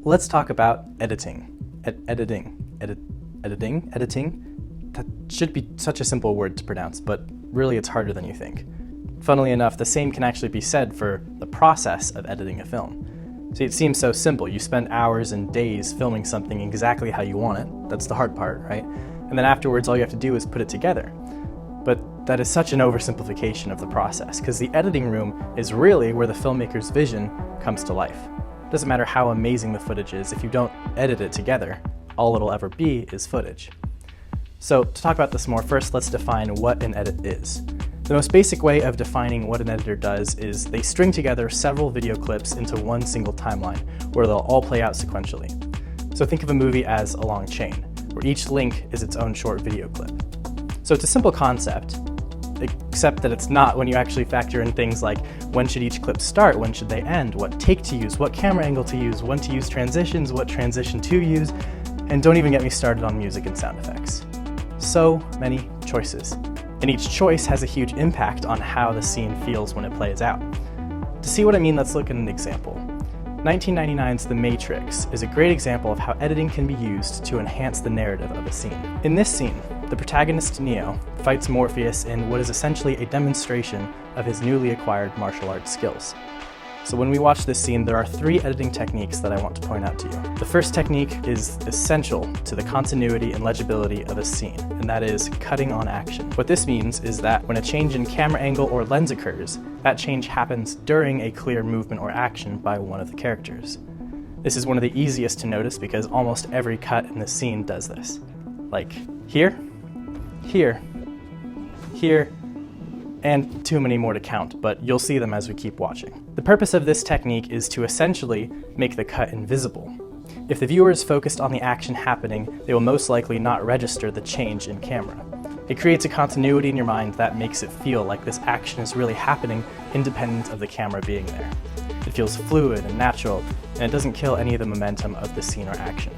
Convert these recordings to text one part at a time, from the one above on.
Let's talk about editing. Editing. That should be such a simple word to pronounce, but really it's harder than you think. Funnily enough, the same can actually be said for the process of editing a film. See, it seems so simple. You spend hours and days filming something exactly how you want it. That's the hard part, right? And then afterwards, all you have to do is put it together. But that is such an oversimplification of the process, because the editing room is really where the filmmaker's vision comes to life. It doesn't matter how amazing the footage is, if you don't edit it together, all it'll ever be is footage. So to talk about this more, first let's define what an edit is. The most basic way of defining what an editor does is they string together several video clips into one single timeline, where they'll all play out sequentially. So think of a movie as a long chain, where each link is its own short video clip. So it's a simple concept, except that it's not when you actually factor in things like when should each clip start, when should they end, what take to use, what camera angle to use, when to use transitions, what transition to use, and don't even get me started on music and sound effects. So many choices. And each choice has a huge impact on how the scene feels when it plays out. To see what I mean, let's look at an example. 1999's The Matrix is a great example of how editing can be used to enhance the narrative of a scene. In this scene, the protagonist Neo fights Morpheus in what is essentially a demonstration of his newly acquired martial arts skills. So when we watch this scene, there are 3 editing techniques that I want to point out to you. The first technique is essential to the continuity and legibility of a scene, and that is cutting on action. What this means is that when a change in camera angle or lens occurs, that change happens during a clear movement or action by one of the characters. This is one of the easiest to notice because almost every cut in the scene does this. Like here, here, here, and too many more to count, but you'll see them as we keep watching. The purpose of this technique is to essentially make the cut invisible. If the viewer is focused on the action happening, they will most likely not register the change in camera. It creates a continuity in your mind that makes it feel like this action is really happening independent of the camera being there. It feels fluid and natural, and it doesn't kill any of the momentum of the scene or action.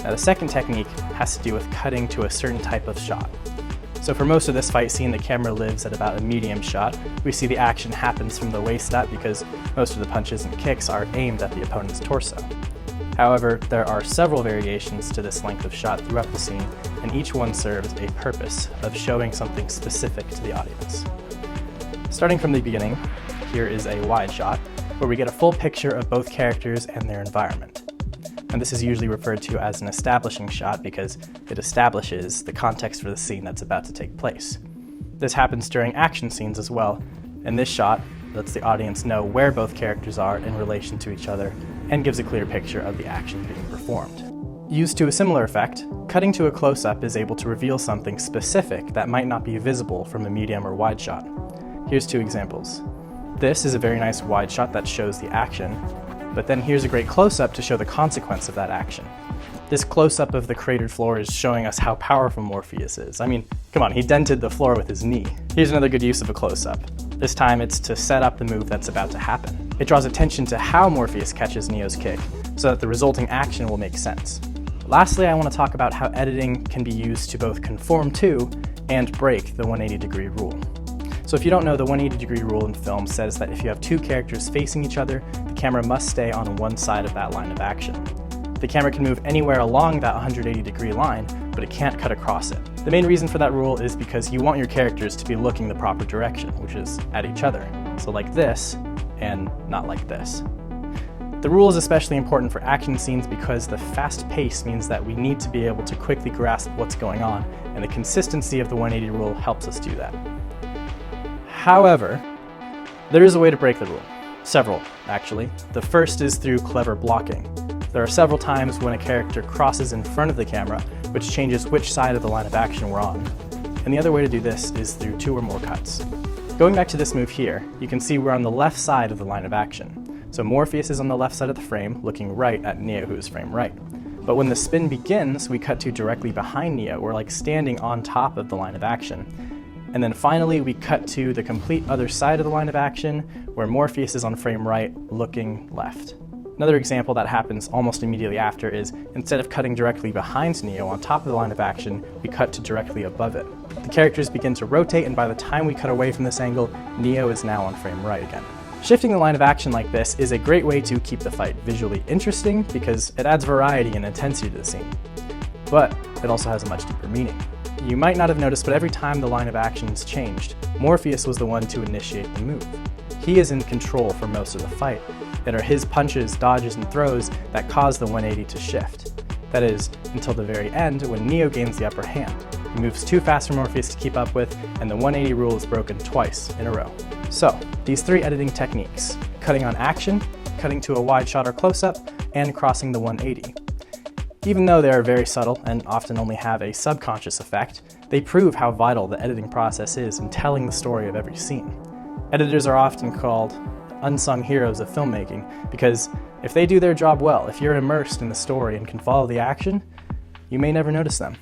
Now the second technique has to do with cutting to a certain type of shot. So for most of this fight scene, the camera lives at about a medium shot. We see the action happens from the waist up because most of the punches and kicks are aimed at the opponent's torso. However, there are several variations to this length of shot throughout the scene, and each one serves a purpose of showing something specific to the audience. Starting from the beginning, here is a wide shot, where we get a full picture of both characters and their environment. And this is usually referred to as an establishing shot because it establishes the context for the scene that's about to take place. This happens during action scenes as well, and this shot lets the audience know where both characters are in relation to each other and gives a clear picture of the action being performed. Used to a similar effect, cutting to a close-up is able to reveal something specific that might not be visible from a medium or wide shot. Here's 2 examples. This is a very nice wide shot that shows the action, but then here's a great close-up to show the consequence of that action. This close-up of the cratered floor is showing us how powerful Morpheus is. I mean, come on, he dented the floor with his knee. Here's another good use of a close-up. This time it's to set up the move that's about to happen. It draws attention to how Morpheus catches Neo's kick, so that the resulting action will make sense. Lastly, I want to talk about how editing can be used to both conform to and break the 180-degree rule. So if you don't know, the 180-degree rule in film says that if you have 2 characters facing each other, the camera must stay on one side of that line of action. The camera can move anywhere along that 180-degree line, but it can't cut across it. The main reason for that rule is because you want your characters to be looking the proper direction, which is at each other. So like this, and not like this. The rule is especially important for action scenes because the fast pace means that we need to be able to quickly grasp what's going on, and the consistency of the 180 rule helps us do that. However, there is a way to break the rule. Several, actually. The first is through clever blocking. There are several times when a character crosses in front of the camera, which changes which side of the line of action we're on. And the other way to do this is through 2 or more cuts. Going back to this move here, you can see we're on the left side of the line of action. So Morpheus is on the left side of the frame, looking right at Neo, who is frame right. But when the spin begins, we cut to directly behind Neo. We're like standing on top of the line of action. And then finally, we cut to the complete other side of the line of action, where Morpheus is on frame right, looking left. Another example that happens almost immediately after is, instead of cutting directly behind Neo on top of the line of action, we cut to directly above it. The characters begin to rotate, and by the time we cut away from this angle, Neo is now on frame right again. Shifting the line of action like this is a great way to keep the fight visually interesting because it adds variety and intensity to the scene. But it also has a much deeper meaning. You might not have noticed, but every time the line of actions changed, Morpheus was the one to initiate the move. He is in control for most of the fight. It are his punches, dodges, and throws that cause the 180 to shift. That is, until the very end when Neo gains the upper hand. He moves too fast for Morpheus to keep up with, and the 180 rule is broken twice in a row. So, these three editing techniques: cutting on action, cutting to a wide shot or close-up, and crossing the 180. Even though they are very subtle and often only have a subconscious effect, they prove how vital the editing process is in telling the story of every scene. Editors are often called unsung heroes of filmmaking because if they do their job well, if you're immersed in the story and can follow the action, you may never notice them.